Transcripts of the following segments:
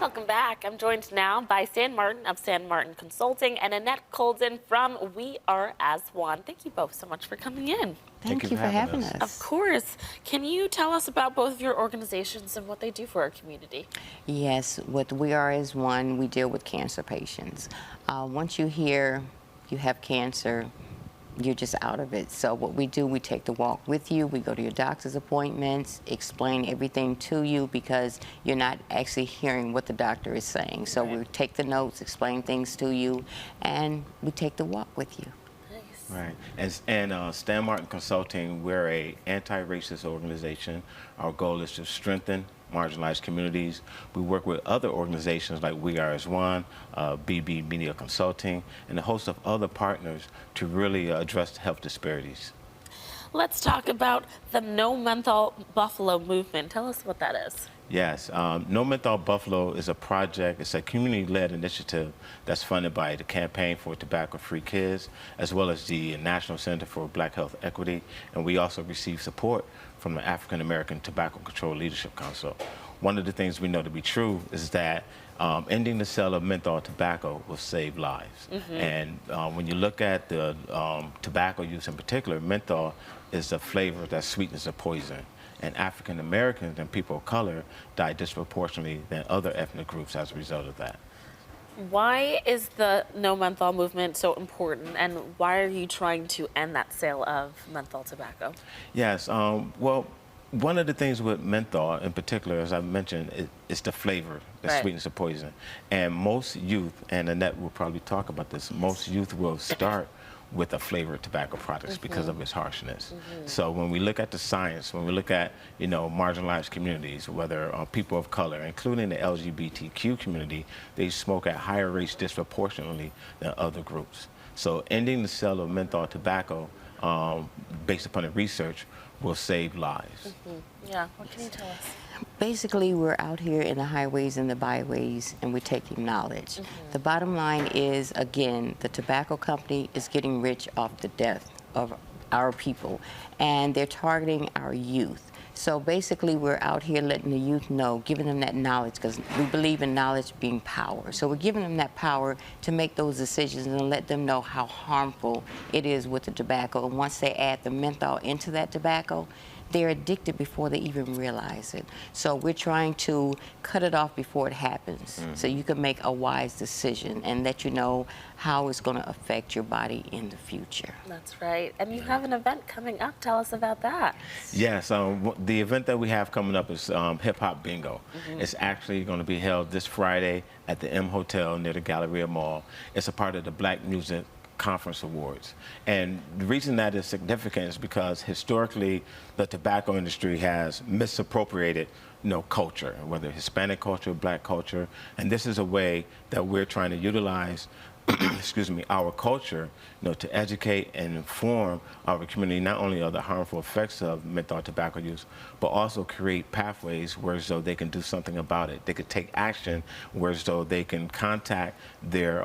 Welcome back. I'm joined now by Stan Martin of Stan Martin Consulting and Annette Colden from We Are As One. Thank you both so much for coming in. Thank you for having us. Of course. Can you tell us about both of your organizations and what they do for our community? Yes, with We Are As One, we deal with cancer patients. Once you hear you have cancer, you're just out of it. So what we do, we take the walk with you. We go to your doctor's appointments, explain everything to you because you're not actually hearing what the doctor is saying. So we take the notes, explain things to you, and we take the walk with you. Right, and Stan Martin Consulting, we're a anti-racist organization. Our goal is to strengthen marginalized communities. We work with other organizations like We Are As One, BB Media Consulting, and a host of other partners to really address health disparities. Let's talk about the No Menthol Buffalo movement. Tell us what that is. Yes, No Menthol Buffalo is a project, it's a community-led initiative that's funded by the Campaign for Tobacco-Free Kids, as well as the National Center for Black Health Equity, and we also receive support from the African American Tobacco Control Leadership Council. One of the things we know to be true is that ending the sale of menthol tobacco will save lives. And when you look at the tobacco use in particular, menthol is a flavor that sweetens the poison. And African Americans and people of color die disproportionately than other ethnic groups as a result of that. Why is the No Menthol movement so important, and why are you trying to end that sale of menthol tobacco? Yes, well, one of the things with menthol in particular, as I mentioned, is the flavor that sweetens the poison. And most youth, and Annette will probably talk about this, most youth will start with a flavored tobacco products because of its harshness. So when we look at the science, when we look at, you know, marginalized communities, whether people of color, including the LGBTQ community, they smoke at higher rates disproportionately than other groups. So ending the sale of menthol tobacco, based upon the research, will save lives. Yeah, what can you tell us? Basically, we're out here in the highways and the byways, and we're taking knowledge. The bottom line is, again, the tobacco company is getting rich off the death of our people, and they're targeting our youth. So basically, we're out here letting the youth know, giving them that knowledge, because we believe in knowledge being power. So we're giving them that power to make those decisions and let them know how harmful it is with the tobacco. And once they add the menthol into that tobacco, they're addicted before they even realize it. So we're trying to cut it off before it happens, so you can make a wise decision and let you know how it's going to affect your body in the future. That's right. And you have an event coming up. Tell us about that. Yes, the event that we have coming up is Hip Hop Bingo. It's actually going to be held this Friday at the M Hotel near the Galleria Mall. It's a part of the Black Music Conference Awards. And the reason that is significant is because historically the tobacco industry has misappropriated, you know, culture, whether Hispanic culture, Black culture, and this is a way that we're trying to utilize excuse me, our culture, you know, to educate and inform our community not only of the harmful effects of menthol tobacco use, but also create pathways where as though they can do something about it. They could take action where as though they can contact their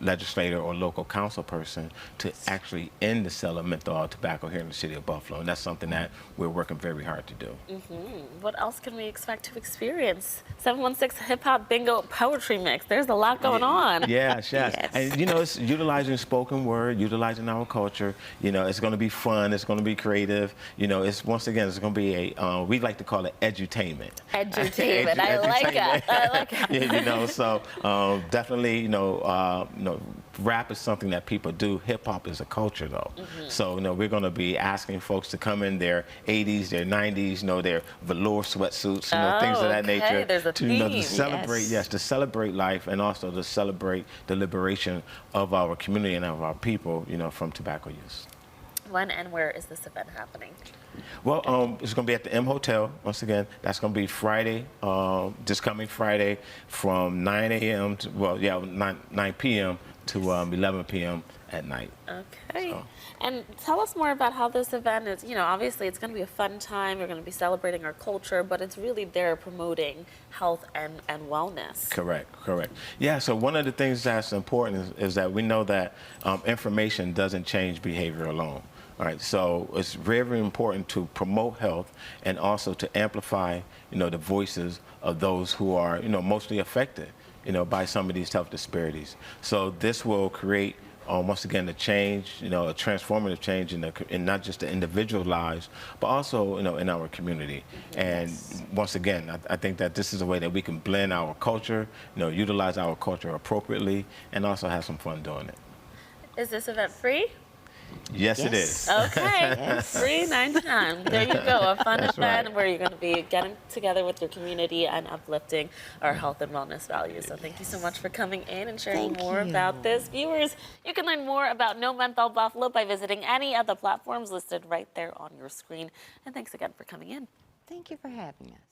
legislator or local council person to actually end the sale of menthol tobacco here in the city of Buffalo. And that's something that we're working very hard to do. What else can we expect to experience? 716 Hip Hop Bingo Poetry Mix. There's a lot going on. Yes. And you know, it's utilizing spoken word, utilizing our culture. You know, it's going to be fun. It's going to be creative. You know, it's once again, it's going to be a we like to call it edutainment. Edutainment. I like it. I like it. Yeah, you know, so definitely, you know, rap is something that people do. Hip hop is a culture, though. So, you know, we're going to be asking folks to come in their 80s, their 90s, you know, their velour sweatsuits, you know, things of that nature. There's a to, theme. you know, to celebrate, to celebrate life and also to celebrate the liberation of our community and of our people, you know, from tobacco use. When and where is this event happening? Well, it's going to be at the M Hotel. Once again, that's going to be Friday, this coming Friday, from 9 a.m. to 9 p.m. to 11 p.m. at night. Okay. So. And tell us more about how this event is, you know, obviously it's going to be a fun time. We're going to be celebrating our culture, but it's really there promoting health and wellness. Correct. Yeah, so one of the things that's important is that we know that information doesn't change behavior alone. All right, so it's very, very important to promote health and also to amplify, the voices of those who are, mostly affected, by some of these health disparities. So this will create, once again, a change, a transformative change in not just the individual lives, but also, in our community. And once again, I think that this is a way that we can blend our culture, utilize our culture appropriately, and also have some fun doing it. Is this event free? Yes, it Yes. is. Okay, Yes. free 99. There you go, a fun That's event right. where you're going to be getting together with your community and uplifting our health and wellness values. So thank you so much for coming in and sharing Thank more you. about this. Viewers, you can learn more about No Menthol Buffalo by visiting any of the platforms listed right there on your screen. And thanks again for coming in. Thank you for having us.